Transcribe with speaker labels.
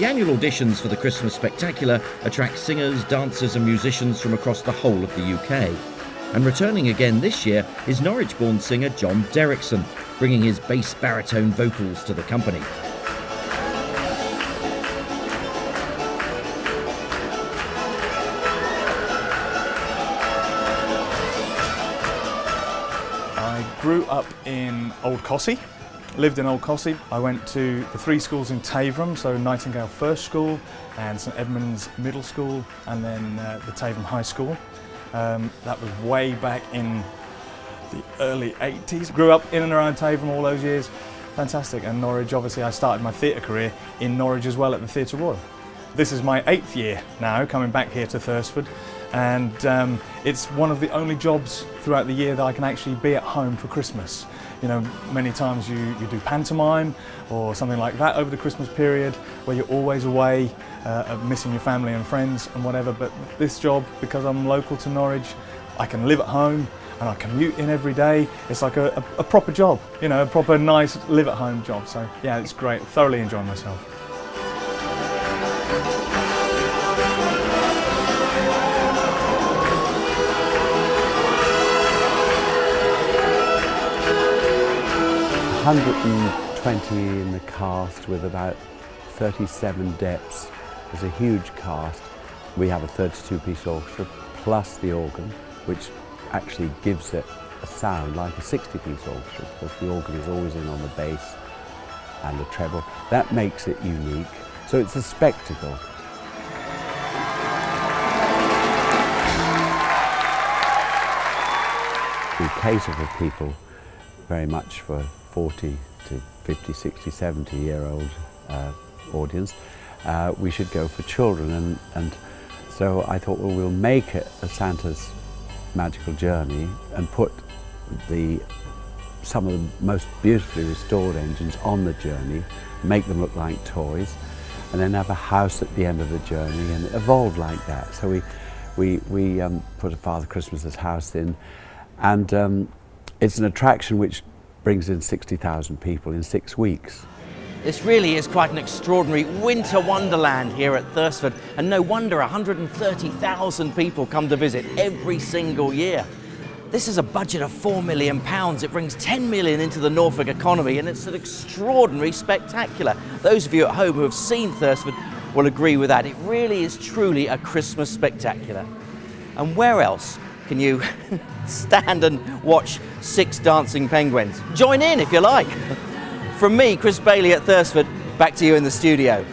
Speaker 1: The annual auditions for the Christmas Spectacular attract singers, dancers and musicians from across the whole of the UK. And returning again this year is Norwich-born singer John Derrickson, bringing his bass baritone vocals to the company.
Speaker 2: I grew up in Old Cossey, lived in Old Cossey. I went to the 3 schools in Taverham, so Nightingale First School and St Edmund's Middle School, and then the Taverham High School. That was way back in the early 80s. Grew up in and around Taverham all those years. Fantastic. And Norwich, obviously I started my theatre career in Norwich as well at the Theatre Royal. This is my 8th year now, coming back here to Thursford, and it's one of the only jobs throughout the year that I can actually be at home for Christmas. You know, many times you do pantomime or something like that over the Christmas period where you're always away, missing your family and friends and whatever, but this job, because I'm local to Norwich, I can live at home and I commute in every day. It's like a proper job, you know, a proper nice live at home job. So yeah, it's great, thoroughly enjoying myself.
Speaker 3: $120 in the cast with about 37 deps. It's a huge cast. We have a 32-piece orchestra plus the organ, which actually gives it a sound like a 60-piece orchestra, because the organ is always in on the bass and the treble. That makes it unique. So it's a spectacle. We cater for people very much for 40 to 50, 60, 70-year-old audience. We should go for children, and so I thought, well, we'll make it a Santa's magical journey and put some of the most beautifully restored engines on the journey, make them look like toys, and then have a house at the end of the journey, and it evolved like that. So we put a Father Christmas's house in, and it's an attraction which brings in 60,000 people in 6 weeks.
Speaker 1: This really is quite an extraordinary winter wonderland here at Thursford, and no wonder 130,000 people come to visit every single year. This is a budget of £4 million. It brings 10 million into the Norfolk economy, and it's an extraordinary spectacular. Those of you at home who have seen Thursford will agree with that. It really is truly a Christmas spectacular. And where else can you stand and watch 6 dancing penguins? Join in if you like. From me, Chris Bailey at Thursford, back to you in the studio.